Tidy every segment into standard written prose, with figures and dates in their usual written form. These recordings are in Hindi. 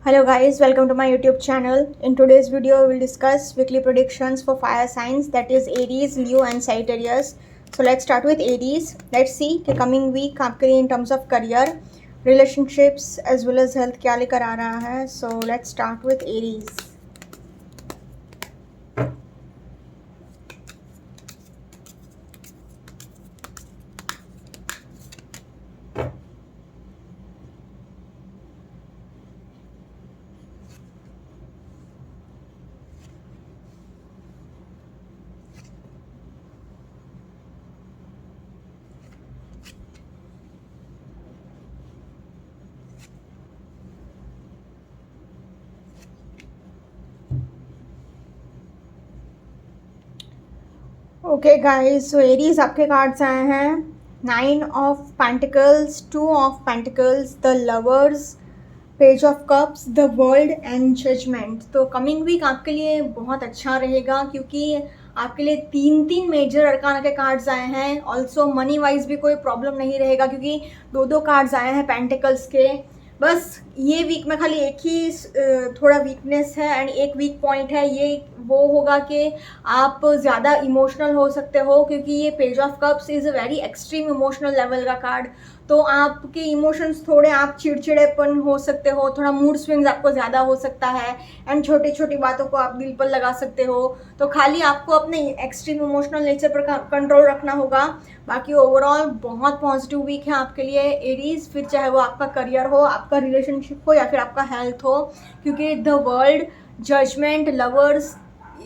Hello guys, welcome to my YouTube channel. In today's video, we will discuss weekly predictions for fire signs, that is Aries, Leo and Sagittarius. So let's start with Aries. Let's see कि coming week आपके लिए in terms of career, relationships as well as health क्या लेकर आ रहा है. So let's start with Aries. Okay guys, so Aries आपके कार्ड्स आए हैं 9 of pentacles, 2 of pentacles, the lovers, page of cups, the world and judgement. तो कमिंग वीक आपके लिए बहुत अच्छा रहेगा क्योंकि आपके लिए तीन तीन मेजर अरकाना के कार्ड्स आए हैं. ऑल्सो मनी वाइज भी कोई प्रॉब्लम नहीं रहेगा क्योंकि दो दो कार्ड्स आए हैं पेंटिकल्स के. बस ये वीक में खाली एक ही थोड़ा वीकनेस है एंड एक वीक पॉइंट है. ये वो होगा कि आप ज़्यादा इमोशनल हो सकते हो क्योंकि ये page of cups is a very extreme emotional level का कार्ड. तो आपके इमोशंस थोड़े, आप चिड़चिड़ेपन हो सकते हो, थोड़ा मूड स्विंग्स आपको ज़्यादा हो सकता है एंड छोटी छोटी बातों को आप दिल पर लगा सकते हो. तो खाली आपको अपने एक्सट्रीम इमोशनल नेचर पर कंट्रोल रखना होगा. बाकी ओवरऑल बहुत पॉजिटिव वीक है आपके लिए एरीज. फिर चाहे वो आपका करियर हो, आपका रिलेशनशिप हो या फिर आपका हेल्थ हो, क्योंकि द वर्ल्ड, जजमेंट, लवर्स,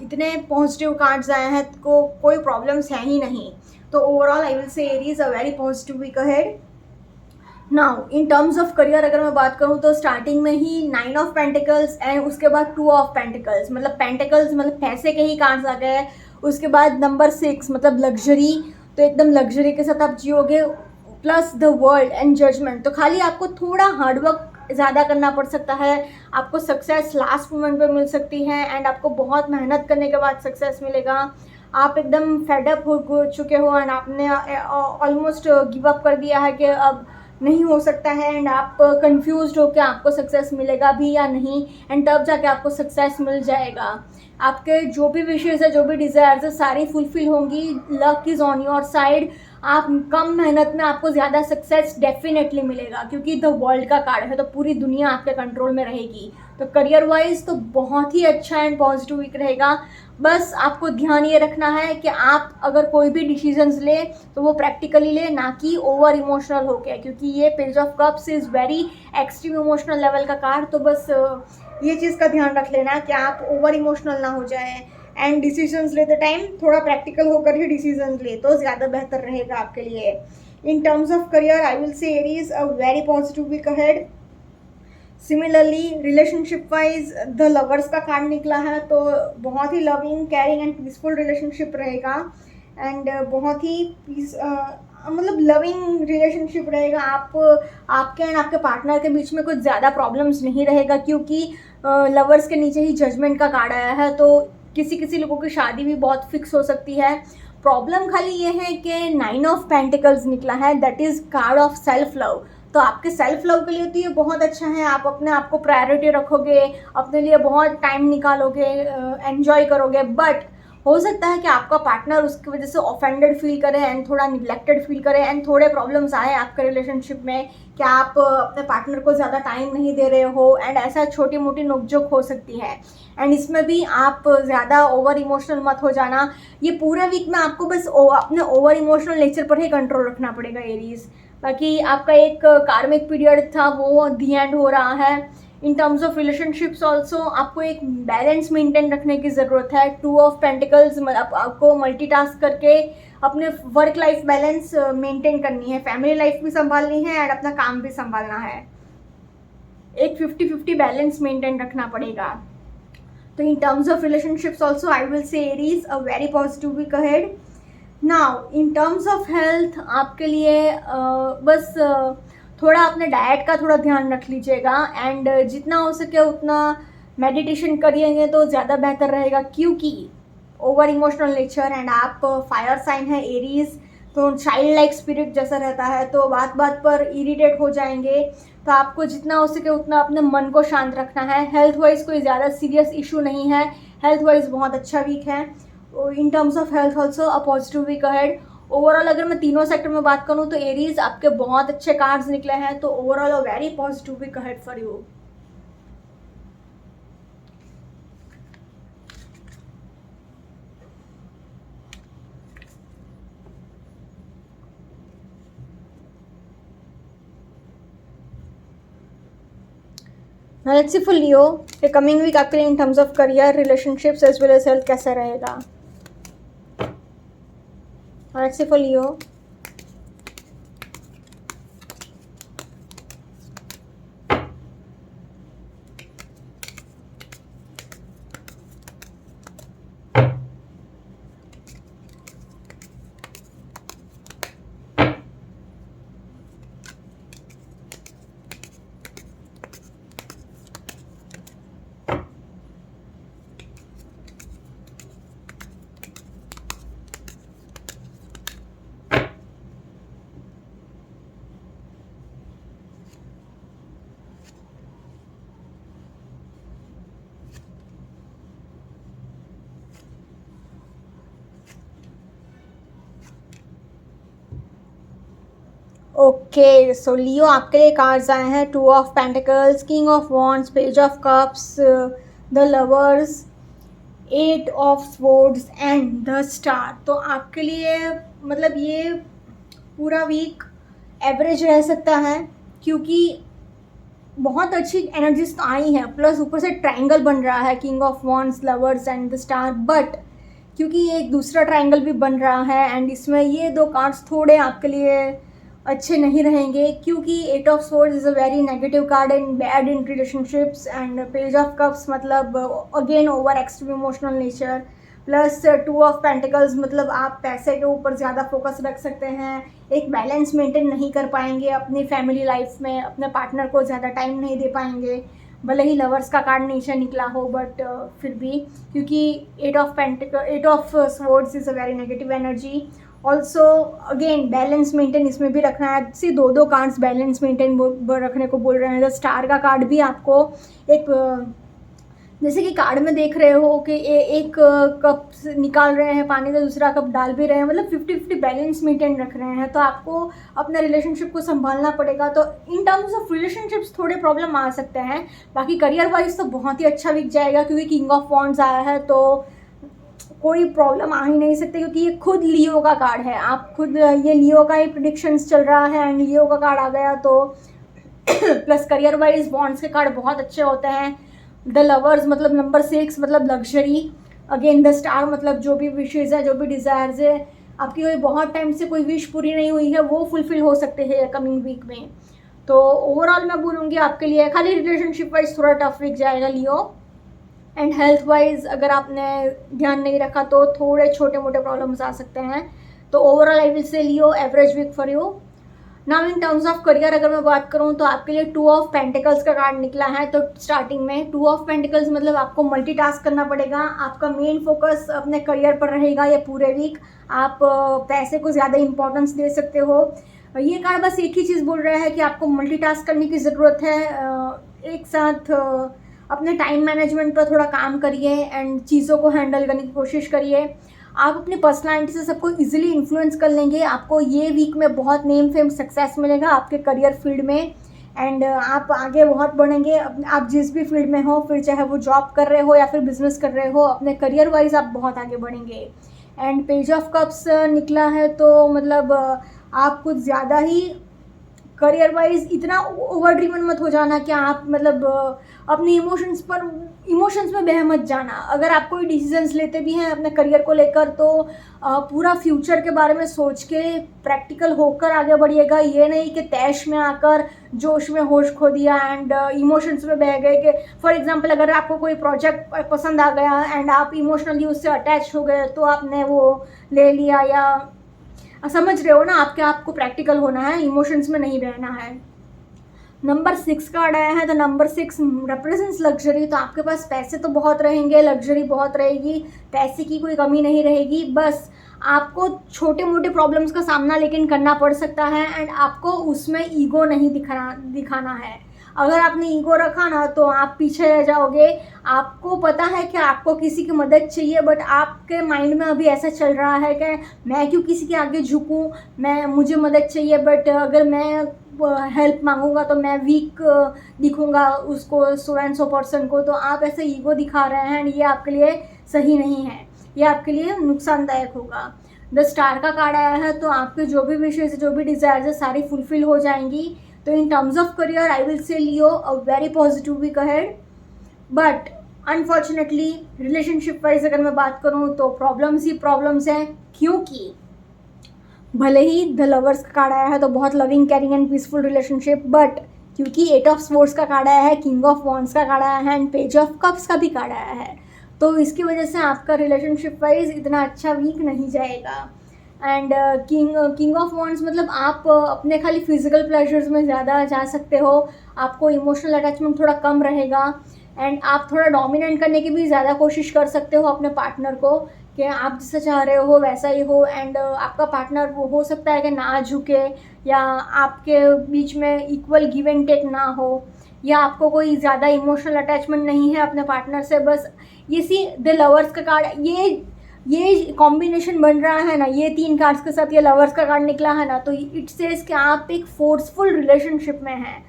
इतने पॉजिटिव कार्ड्स आए हैं को कोई प्रॉब्लम्स हैं ही नहीं. तो overall I will say Aries a very positive week ahead. Now in terms of career अगर मैं बात करूँ तो स्टार्टिंग में ही 9 ऑफ पेंटिकल्स एंड उसके बाद 2 ऑफ पेंटिकल्स, मतलब पेंटिकल्स मतलब पैसे के ही कार्ड्स आ गए. उसके बाद नंबर 6 मतलब लग्जरी, तो एकदम लग्जरी के साथ आप जियोगे, plus the world and judgement. तो खाली आपको थोड़ा हार्डवर्क ज़्यादा करना पड़ सकता है. आपको सक्सेस लास्ट मोमेंट पे मिल सकती है एंड आपको बहुत मेहनत करने के बाद सक्सेस मिलेगा. आप एकदम फेडअप हो चुके हो एंड आपने ऑलमोस्ट गिव अप कर दिया है कि अब नहीं हो सकता है एंड आप कंफ्यूज्ड हो कि आपको सक्सेस मिलेगा भी या नहीं, एंड तब जाके आपको सक्सेस मिल जाएगा. आपके जो भी विशेज़ है, जो भी डिज़ायर्स है, सारी फुलफिल होंगी. Luck is on your side. आप कम मेहनत में आपको ज़्यादा सक्सेस डेफिनेटली मिलेगा क्योंकि द वर्ल्ड का कार्ड है तो पूरी दुनिया आपके कंट्रोल में रहेगी. तो करियर वाइज तो बहुत ही अच्छा एंड पॉजिटिव वीक रहेगा. बस आपको ध्यान ये रखना है कि आप अगर कोई भी डिसीजंस ले तो वो प्रैक्टिकली ले, ना कि ओवर इमोशनल हो गया, क्योंकि ये page of cups is very extreme emotional level का कार्ड. तो बस ये चीज़ का ध्यान रख लेना कि आप ओवर इमोशनल ना हो जाएं एंड डिसीजंस लेते टाइम थोड़ा प्रैक्टिकल होकर ही डिसीजंस ले तो ज़्यादा बेहतर रहेगा आपके लिए. In terms of career I will say Aries a very positive week ahead. Similarly relationship wise the lovers का कार्ड निकला है तो बहुत ही loving, caring and peaceful relationship रहेगा एंड बहुत ही मतलब लविंग रिलेशनशिप रहेगा. आपके एंड आपके पार्टनर के बीच में कुछ ज़्यादा प्रॉब्लम्स नहीं रहेगा क्योंकि लवर्स के नीचे ही जजमेंट का कार्ड आया है. तो किसी किसी लोगों की शादी भी बहुत फिक्स हो सकती है. प्रॉब्लम खाली ये है कि 9 ऑफ पेंटिकल्स निकला है, that is card of self love. तो आपके सेल्फ लव के लिए तो ये बहुत अच्छा है. आप अपने आप को प्रायोरिटी रखोगे, अपने लिए बहुत टाइम निकालोगे, एन्जॉय करोगे. बट हो सकता है कि आपका पार्टनर उसकी वजह से ऑफेंडेड फील करे एंड थोड़ा निग्लेक्टेड फील करे एंड थोड़े प्रॉब्लम्स आए आपके रिलेशनशिप में कि आप अपने पार्टनर को ज़्यादा टाइम नहीं दे रहे हो एंड ऐसा छोटी मोटी नोकझोंक हो सकती है. एंड इसमें भी आप ज़्यादा ओवर इमोशनल मत हो जाना. ये पूरे वीक में आपको बस अपने ओवर इमोशनल नेचर पर ही कंट्रोल रखना पड़ेगा एरीज. बाकी आपका एक कार्मिक पीरियड था वो दी एंड हो रहा है. In terms of relationships also आपको एक बैलेंस मेंटेन रखने की ज़रूरत है. 2 ऑफ पेंटिकल्स आपको मल्टीटास्क करके अपने वर्क लाइफ बैलेंस मेंटेन करनी है, फैमिली लाइफ भी संभालनी है एंड अपना काम भी संभालना है. एक 50-50 बैलेंस मेंटेन रखना पड़ेगा. तो in terms of relationships also I will say Aries a very positive week ahead. Now in terms of health आपके लिए बस थोड़ा अपने डाइट का थोड़ा ध्यान रख लीजिएगा एंड जितना हो सके उतना मेडिटेशन करिएंगे तो ज़्यादा बेहतर रहेगा क्योंकि ओवर इमोशनल नेचर एंड आप फायर साइन है एरीज, तो चाइल्ड लाइक स्पिरिट जैसा रहता है तो बात बात पर इरिटेट हो जाएंगे. तो आपको जितना हो सके उतना अपने मन को शांत रखना है। हेल्थ वाइज कोई ज़्यादा सीरियस इशू नहीं है, हेल्थ वाइज बहुत अच्छा वीक है। In terms of health also a positive week ahead. Overall अगर मैं तीनों सेक्टर में बात करूँ तो एरीज आपके बहुत अच्छे कार्ड्स निकले हैं, तो overall a very positive week ahead for you. Now let's see for Leo, ये कमिंग वीक आपके लिए in terms of career, relationships as well as health कैसा रहेगा। Let's see for Leo. Okay, so Leo आपके लिए कार्ड्स आए हैं 2 of pentacles, king of wands, page of cups, the lovers, 8 of swords and the star. तो आपके लिए मतलब ये पूरा वीक एवरेज रह सकता है, क्योंकि बहुत अच्छी एनर्जीज तो आई हैं, प्लस ऊपर से ट्रायंगल बन रहा है, king of wands, lovers and the star. But क्योंकि ये एक दूसरा ट्रायंगल भी बन रहा है एंड इसमें ये 2 कार्ड्स थोड़े आपके लिए अच्छे नहीं रहेंगे, क्योंकि 8 of swords is a very negative card and bad in relationships, and page of cups मतलब again over extreme emotional nature, plus 2 of pentacles मतलब आप पैसे के ऊपर ज़्यादा फोकस रख सकते हैं, एक बैलेंस मेंटेन नहीं कर पाएंगे अपनी फैमिली लाइफ में, अपने पार्टनर को ज़्यादा टाइम नहीं दे पाएंगे, भले ही लवर्स का कार्ड नीचे निकला हो, बट फिर भी क्योंकि 8 of swords is a very negative energy. Also again balance maintain इसमें भी रखना है, सी 2 कार्ड्स बैलेंस मेंटेन रखने को बोल रहे हैं। द स्टार का कार्ड भी आपको एक जैसे कि कार्ड में देख रहे हो कि एक कप निकाल रहे हैं पानी, तो दूसरा कप डाल भी रहे हैं, मतलब 50-50 बैलेंस मेंटेन रख रहे हैं, तो आपको अपने रिलेशनशिप को संभालना पड़ेगा। तो इन टर्म्स ऑफ रिलेशनशिप्स थोड़े प्रॉब्लम आ सकते हैं, बाकी करियर वाइज तो बहुत ही अच्छा वीक जाएगा, क्योंकि किंग ऑफ वॉन्ड्स आया है तो कोई प्रॉब्लम आ ही नहीं सकती, क्योंकि ये खुद लियो का कार्ड है, आप खुद ये लियो का ही प्रिडिक्शंस चल रहा है एंड लियो का कार्ड आ गया तो प्लस करियर वाइज बॉन्ड्स के कार्ड बहुत अच्छे होते हैं। द लवर्स मतलब नंबर 6 मतलब लग्जरी, अगेन द स्टार मतलब जो भी विशेज़ है, जो भी डिज़ायर्स है, आपकी कोई बहुत टाइम से कोई विश पूरी नहीं हुई है वो फुलफिल हो सकते हैं कमिंग वीक में। तो ओवरऑल मैं बोलूँगी आपके लिए खाली रिलेशनशिप वाइज थोड़ा टफ वीक जाएगा लियो, एंड हेल्थ वाइज अगर आपने ध्यान नहीं रखा तो थोड़े छोटे मोटे प्रॉब्लम्स आ सकते हैं। तो overall I will say Leo average week for you. Now in terms of career अगर मैं बात करूँ तो आपके लिए 2 ऑफ पेंटिकल्स का कार्ड निकला है, तो स्टार्टिंग में 2 ऑफ पेंटिकल्स मतलब आपको मल्टीटास्क करना पड़ेगा, आपका मेन फोकस अपने करियर पर रहेगा ये पूरे वीक, आप पैसे को ज़्यादा इंपॉर्टेंस दे सकते हो। ये कार्ड बस एक ही चीज़ बोल रहा है कि आपको मल्टीटास्क करने की ज़रूरत है, एक साथ अपने टाइम मैनेजमेंट पर थोड़ा काम करिए एंड चीज़ों को हैंडल करने की कोशिश करिए। आप अपनी पर्सनालिटी से सबको इजीली इन्फ्लुएंस कर लेंगे, आपको ये वीक में बहुत नेम फेम सक्सेस मिलेगा आपके करियर फील्ड में, एंड आप आगे बहुत बढ़ेंगे। आप जिस भी फील्ड में हो, फिर चाहे वो जॉब कर रहे हो या फिर बिजनेस कर रहे हो, अपने करियर वाइज आप बहुत आगे बढ़ेंगे। एंड पेज ऑफ कप्स निकला है तो मतलब आप कुछ ज़्यादा ही करियर वाइज इतना ओवर ड्रिवन मत हो जाना कि आप मतलब अपने इमोशंस में बह मत जाना। अगर आप कोई डिसीजंस लेते भी हैं अपने करियर को लेकर तो पूरा फ्यूचर के बारे में सोच के प्रैक्टिकल होकर आगे बढ़िएगा, ये नहीं कि तैश में आकर जोश में होश खो दिया एंड इमोशंस में बह गए। कि फॉर एग्जांपल अगर आपको कोई प्रोजेक्ट पसंद आ गया एंड आप इमोशनली उससे अटैच हो गए तो आपने वो ले लिया, या समझ रहे हो ना, आपको प्रैक्टिकल होना है, इमोशंस में नहीं बहना है। नंबर 6 कार्ड आया है, तो नंबर 6 रिप्रेजेंट्स लग्जरी। तो आपके पास पैसे तो बहुत रहेंगे, लग्जरी बहुत रहेगी, पैसे की कोई कमी नहीं रहेगी। बस आपको छोटे मोटे प्रॉब्लम्स का सामना लेकिन करना पड़ सकता है, एंड आपको उसमें ईगो नहीं दिखाना है। अगर आपने ईगो रखा ना तो आप पीछे रह जाओगे। आपको पता है कि आपको किसी की मदद चाहिए, बट आपके माइंड में अभी ऐसा चल रहा है कि मैं क्यों किसी के आगे झुकूं, मुझे मदद चाहिए, बट अगर मैं हेल्प मांगूंगा तो मैं वीक दिखूंगा उसको, सो एंड सो पर्सन को। तो आप ऐसे ईगो दिखा रहे हैं, ये आपके लिए सही नहीं है, ये आपके लिए नुकसानदायक होगा। द स्टार का कार्ड आया है, तो आपके जो भी विशेष, जो भी डिज़ायर्स है, सारी फुलफिल हो जाएंगी। तो in terms of career I will say Leo a very positive week ahead, but unfortunately relationship wise अगर मैं बात करूँ तो प्रॉब्लम्स ही प्रॉब्लम्स हैं। क्योंकि भले ही द लवर्स का कार्ड आया है तो बहुत loving, caring and peaceful relationship, but क्योंकि 8 ऑफ स्वॉर्ड्स का कार्ड आया है, किंग ऑफ वॉन्ड्स का कार्ड आया है, एंड पेज ऑफ कप्स का भी कार्ड आया है, तो इसकी वजह से आपका रिलेशनशिप वाइज इतना अच्छा वीक नहीं जाएगा। एंड किंग ऑफ वॉन्ड्स मतलब आप अपने खाली फिजिकल प्लेजर्स में ज़्यादा जा सकते हो, आपको इमोशनल अटैचमेंट थोड़ा कम रहेगा, एंड आप थोड़ा डोमिनेट करने की भी ज़्यादा कोशिश कर सकते हो अपने पार्टनर को, कि आप जैसा चाह रहे हो वैसा ही हो। एंड आपका पार्टनर वो हो सकता है कि ना झुके, या आपके बीच में इक्वल गिव एंड टेक ना हो, या आपको कोई ज़्यादा इमोशनल अटैचमेंट नहीं है अपने पार्टनर से। बस ये सी द लवर्स का कार्ड, ये कॉम्बिनेशन बन रहा है ना, ये 3 कार्ड्स के साथ ये लवर्स का कार्ड निकला है ना, तो इट सेज कि आप एक फोर्सफुल रिलेशनशिप में हैं।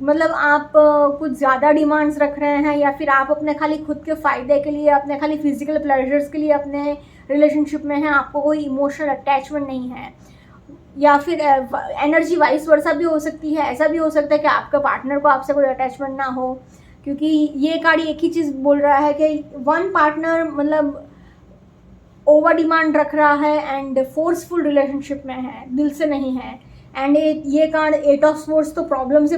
मतलब आप कुछ ज़्यादा डिमांड्स रख रहे हैं, या फिर आप अपने खाली खुद के फ़ायदे के लिए, अपने खाली फिजिकल प्लेजर्स के लिए अपने रिलेशनशिप में हैं, आपको कोई इमोशनल अटैचमेंट नहीं है। या फिर एनर्जी वाइस वर्सा भी हो सकती है, ऐसा भी हो सकता है कि आपके पार्टनर को आपसे कोई अटैचमेंट ना हो, क्योंकि ये कार्ड एक ही चीज़ बोल रहा है कि वन पार्टनर मतलब ओवर डिमांड रख रहा है एंड फोर्सफुल रिलेशनशिप में है, दिल से नहीं है। एंड ये कार्ड 8 ऑफ स्वॉर्ड्स, तो प्रॉब्लम्स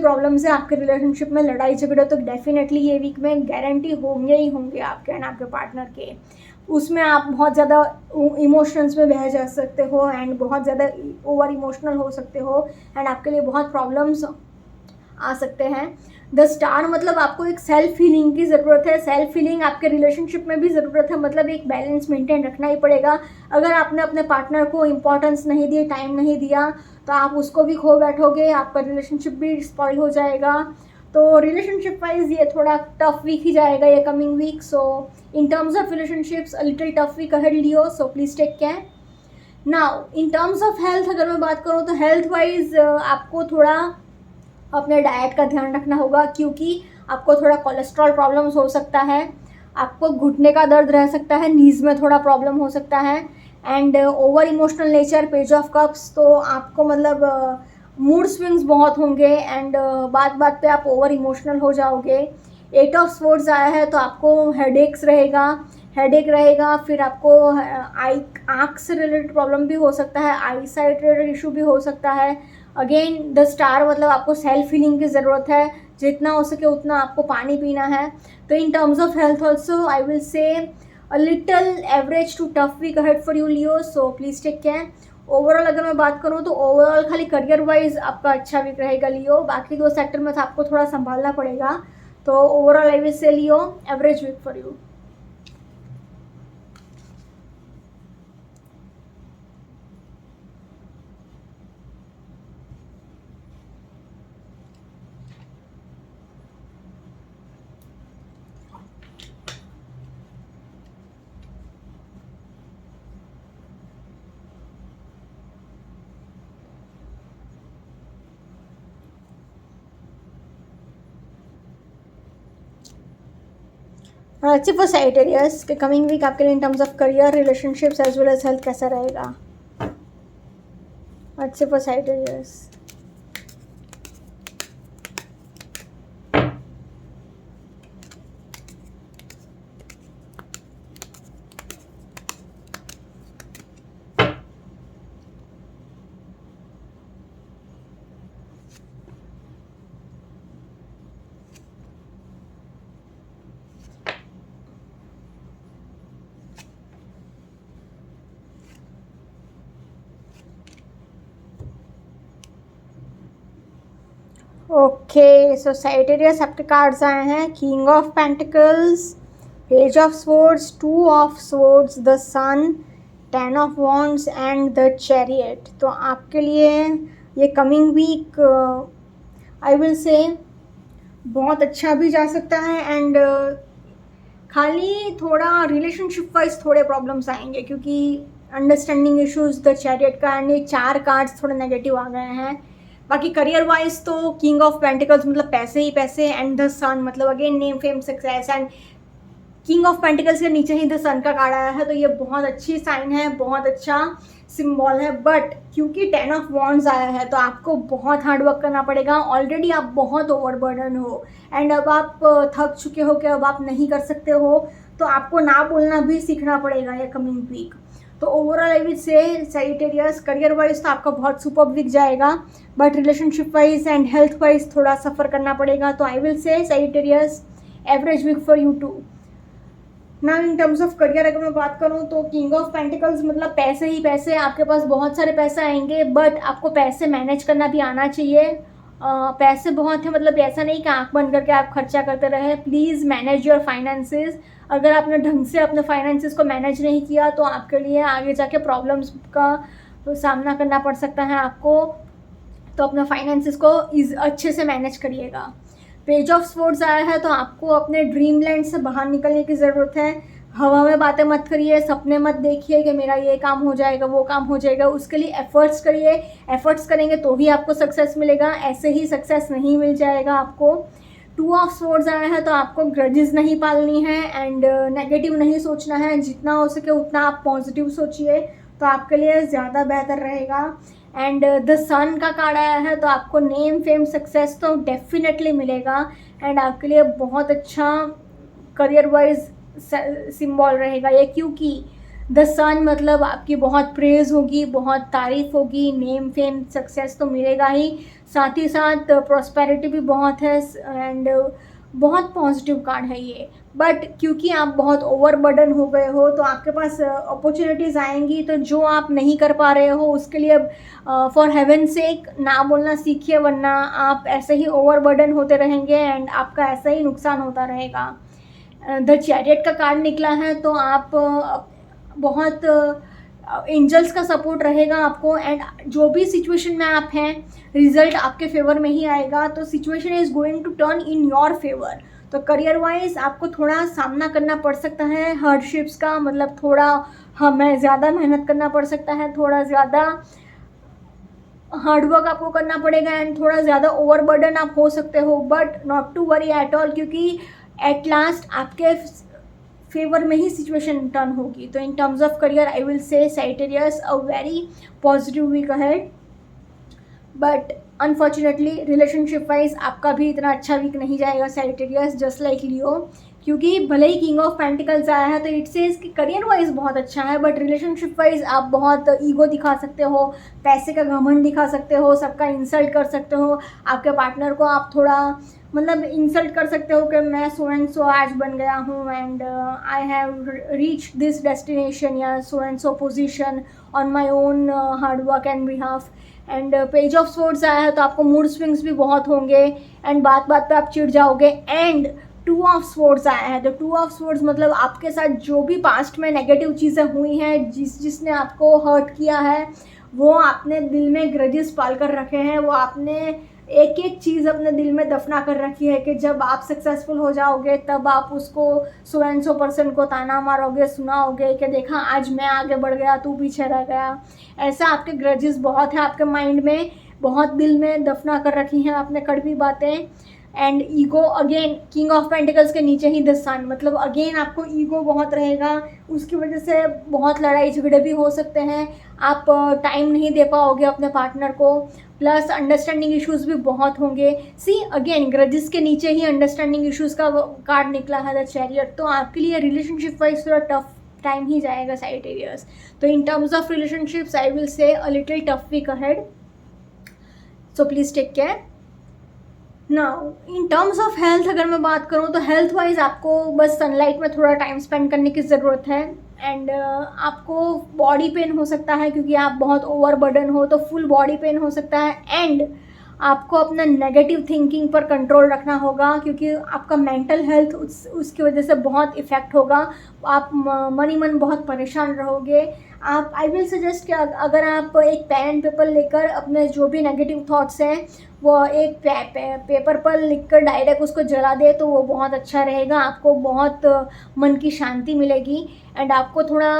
है आपके रिलेशनशिप में, लड़ाई झगड़े तो डेफिनेटली ये वीक में गारंटी होंगे ही होंगे आपके एंड आपके पार्टनर के। उसमें आप बहुत ज़्यादा इमोशंस में बह जा सकते हो, एंड बहुत ज़्यादा ओवर इमोशनल हो सकते हो, एंड आपके लिए बहुत प्रॉब्लम्स आ सकते हैं। द स्टार मतलब आपको एक सेल्फ हीलिंग की ज़रूरत है, सेल्फ हीलिंग आपके रिलेशनशिप में भी ज़रूरत है, मतलब एक बैलेंस मेंटेन रखना ही पड़ेगा। अगर आपने अपने पार्टनर को इम्पोर्टेंस नहीं दी, टाइम नहीं दिया, तो आप उसको भी खो बैठोगे, आपका रिलेशनशिप भी स्पॉइल हो जाएगा। तो रिलेशनशिप वाइज ये थोड़ा टफ वीक ही जाएगा ये coming week. So in terms of relationships a little tough week ahead Leo, so please take care. Now in terms of health अगर मैं बात करूँ तो हेल्थ वाइज आपको थोड़ा अपने डाइट का ध्यान रखना होगा, क्योंकि आपको थोड़ा कोलेस्ट्रॉल प्रॉब्लम्स हो सकता है, आपको घुटने का दर्द रह सकता है, नीज़ में थोड़ा प्रॉब्लम हो सकता है, and over emotional nature, page of cups, तो आपको मतलब मूड स्विंग्स बहुत होंगे, एंड बात बात पे आप ओवर इमोशनल हो जाओगे। 8 ऑफ स्वॉर्ड्स आया है, तो आपको हेडेक रहेगा, फिर आपको आँख से रिलेटेड प्रॉब्लम भी हो सकता है, आई साइट रिलेटेड इशू भी हो सकता है। अगेन द स्टार मतलब आपको सेल्फ हीलिंग की ज़रूरत है, जितना हो सके उतना आपको पानी पीना है। तो in terms of health also I will say a little average to tough week ahead for you Leo, so please take care. Overall अगर मैं बात करूँ तो ओवरऑल खाली करियर वाइज आपका अच्छा वीक रहेगा लियो, बाकी 2 सेक्टर में तो आपको थोड़ा संभालना पड़ेगा। तो overall I will say Leo average week for you. अच्छी फॉर साइटेरियस के कमिंग वीक आपके लिए in terms of career, relationships as well as health कैसा रहेगा। अच्छी for Sagittarius. Okay, so Sagittarius आपके कार्ड्स आए हैं king of pentacles, page of swords, two of swords, the sun, ten of wands and the chariot. तो आपके लिए ये कमिंग वीक आई विल से बहुत अच्छा भी जा सकता है एंड खाली थोड़ा रिलेशनशिप वाइज थोड़े प्रॉब्लम्स आएंगे क्योंकि अंडरस्टैंडिंग इश्यूज द चैरियट का एंड ये 4 कार्ड्स थोड़े नेगेटिव आ गए हैं। बाकी करियर वाइज तो किंग ऑफ पेंटिकल्स मतलब पैसे ही पैसे एंड द सन मतलब again name fame success and king of pentacles के नीचे ही द सन का कार्ड आया है, तो ये बहुत अच्छी साइन है, बहुत अच्छा सिंबल है। बट क्योंकि 10 ऑफ वॉन्ड्स आया है तो आपको बहुत हार्ड वर्क करना पड़ेगा। ऑलरेडी आप बहुत ओवरबर्डन हो एंड अब आप थक चुके हो कि अब आप नहीं कर सकते हो, तो आपको ना बोलना भी सीखना पड़ेगा ये कमिंग वीक। तो overall I will say Sagittarius career wise तो आपका बहुत सुपर वीक जाएगा, but relationship wise and health wise थोड़ा सफ़र करना पड़ेगा। तो I will say Sagittarius average week for you too. Now in terms of career अगर मैं बात करूँ तो किंग ऑफ पेंटिकल्स मतलब पैसे ही पैसे, आपके पास बहुत सारे पैसे आएंगे बट आपको पैसे मैनेज करना भी आना चाहिए। पैसे बहुत हैं मतलब ऐसा नहीं कि आंख बंद करके आप खर्चा करते रहे। Please manage your finances. अगर आपने ढंग से अपने फाइनेंसेस को मैनेज नहीं किया तो आपके लिए आगे जाके प्रॉब्लम्स का सामना करना पड़ सकता है आपको। तो अपने फाइनेंसेस को अच्छे से मैनेज करिएगा। पेज ऑफ स्वॉर्ड्स आया है तो आपको अपने ड्रीम लैंड से बाहर निकलने की ज़रूरत है। हवा में बातें मत करिए, सपने मत देखिए कि मेरा ये काम हो जाएगा वो काम हो जाएगा। उसके लिए एफर्ट्स करिए, एफर्ट्स करेंगे तो ही आपको सक्सेस मिलेगा, ऐसे ही सक्सेस नहीं मिल जाएगा आपको। टू ऑफ स्वॉर्ड्स आया है तो आपको ग्रजेस नहीं पालनी है एंड नेगेटिव नहीं सोचना है। जितना हो सके उतना आप पॉजिटिव सोचिए तो आपके लिए ज़्यादा बेहतर रहेगा। एंड द सन का कार्ड आया है तो आपको नेम फेम सक्सेस तो डेफिनेटली मिलेगा एंड आपके लिए बहुत अच्छा करियर वाइज सिंबल रहेगा ये, क्योंकि द सन मतलब आपकी बहुत प्रेज होगी, बहुत तारीफ होगी, नेम फेम सक्सेस तो मिलेगा ही, साथ ही साथ प्रॉस्पेरिटी भी बहुत है एंड बहुत पॉजिटिव कार्ड है ये। बट क्योंकि आप बहुत ओवरबर्डन हो गए हो तो आपके पास अपॉर्चुनिटीज़ आएंगी, तो जो आप नहीं कर पा रहे हो उसके लिए फॉर हेवन सेक ना बोलना सीखिए, वरना आप ऐसे ही ओवरबर्डन होते रहेंगे एंड आपका ऐसा ही नुकसान होता रहेगा। द चैरियट का कार्ड निकला है तो आप बहुत एंजल्स का सपोर्ट रहेगा आपको एंड जो भी सिचुएशन में आप हैं रिजल्ट आपके फेवर में ही आएगा। तो situation is going to turn in your favour. तो करियर वाइज आपको थोड़ा सामना करना पड़ सकता है हार्डशिप्स का, मतलब थोड़ा हमें ज़्यादा मेहनत करना पड़ सकता है, थोड़ा ज़्यादा हार्डवर्क आपको करना पड़ेगा एंड थोड़ा ज़्यादा ओवरबर्डन आप हो सकते हो, but not to worry at all, क्योंकि एट लास्ट आपके फेवर में ही सिचुएशन टर्न होगी। तो in terms of career I will say Sagittarius a very positive week ahead, but unfortunately relationship wise आपका भी इतना अच्छा वीक नहीं जाएगा सैजिटेरियस, जस्ट लाइक लियो। क्योंकि भले ही किंग ऑफ पेंटिकल्स आया है तो इट सेज कि करियर वाइज बहुत अच्छा है, बट रिलेशनशिप वाइज आप बहुत ईगो दिखा सकते हो, पैसे का घमंड दिखा सकते हो, सबका इंसल्ट कर सकते हो, आपके पार्टनर को आप थोड़ा मतलब इंसल्ट कर सकते हो कि मैं सो एंड सो आज बन गया हूँ and I have reach this destination या so and so position on my own hard work and behalf. And page of swords आया है तो आपको मूड स्विंग्स भी बहुत होंगे एंड बात बात पे आप चिढ़ जाओगे। एंड टू ऑफ स्वॉर्ड्स आया है तो टू ऑफ स्वॉर्ड्स मतलब आपके साथ जो भी पास्ट में नेगेटिव चीज़ें हुई हैं, जिसने आपको हर्ट किया है, वो आपने दिल में ग्रजेस पाल कर रखे हैं, वो आपने एक एक चीज़ अपने दिल में दफना कर रखी है कि जब आप सक्सेसफुल हो जाओगे तब आप उसको 100% को ताना मारोगे, सुनाओगे कि देखा आज मैं आगे बढ़ गया तू पीछे रह गया। ऐसा आपके ग्रजेस बहुत है आपके माइंड में, बहुत दिल में दफना कर रखी हैं आपने कड़वी बातें। And ego again king of pentacles के नीचे ही द सन, मतलब अगेन आपको ईगो बहुत रहेगा, उसकी वजह से बहुत लड़ाई झगड़े भी हो सकते हैं, आप टाइम नहीं दे पाओगे अपने पार्टनर को, प्लस अंडरस्टैंडिंग इश्यूज भी बहुत होंगे। सी अगेन ग्रजेस के नीचे ही अंडरस्टैंडिंग इश्यूज का कार्ड निकला है द चैरियट, तो आपके लिए रिलेशनशिप वाइज थोड़ा टफ टाइम ही जाएगा सैजिटेरियस। तो in terms of relationships I will say a little tough week ahead, so please take care. Now in terms of health अगर मैं बात करूँ तो हेल्थ वाइज आपको बस सनलाइट में थोड़ा टाइम स्पेंड करने की ज़रूरत है एंड आपको बॉडी पेन हो सकता है क्योंकि आप बहुत ओवरबर्डन हो, तो फुल बॉडी पेन हो सकता है एंड आपको अपना नेगेटिव थिंकिंग पर कंट्रोल रखना होगा, क्योंकि आपका मेंटल हेल्थ उसकी वजह से बहुत इफ़ेक्ट होगा। आप मन ही मन बहुत परेशान रहोगे। आप आई विल सजेस्ट कि अगर आप एक पेन एंड पेपर लेकर अपने जो भी नेगेटिव थॉट्स हैं वो एक पेपर पर लिखकर डायरेक्ट उसको जला दे तो वो बहुत अच्छा रहेगा। आपको बहुत मन की शांति मिलेगी। एंड आपको थोड़ा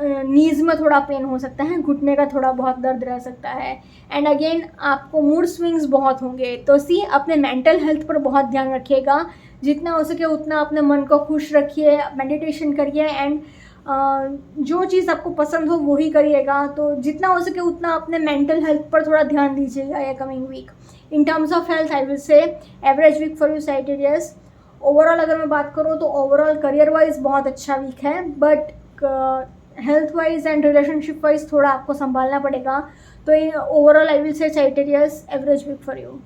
नीज़ में थोड़ा पेन हो सकता है, घुटने का थोड़ा बहुत दर्द रह सकता है। एंड अगेन आपको मूड स्विंग्स बहुत होंगे। तो अपने मेंटल हेल्थ पर बहुत ध्यान रखिएगा। जितना हो सके उतना अपने मन को खुश रखिए, मेडिटेशन करिए एंड जो चीज़ आपको पसंद हो वही करिएगा। तो जितना हो सके उतना अपने मेंटल हेल्थ पर थोड़ा ध्यान दीजिएगा ये coming week. In terms of health I will say average week for you Sagittarius. Overall अगर मैं बात करूँ तो ओवरऑल करियर वाइज बहुत अच्छा वीक है, but health wise and relationship wise थोड़ा आपको संभालना पड़ेगा। तो overall I will say Sagittarius average week for you.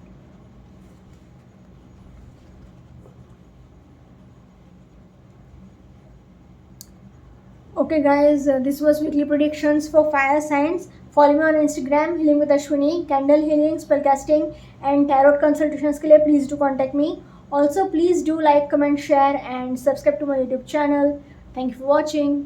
Okay guys, this was weekly predictions for fire signs. Follow me on Instagram, Healing with Ashwini, candle healing, spellcasting and tarot consultations के लिए please do contact me. Also please do like, comment, share and subscribe to my YouTube channel. Thank you for watching.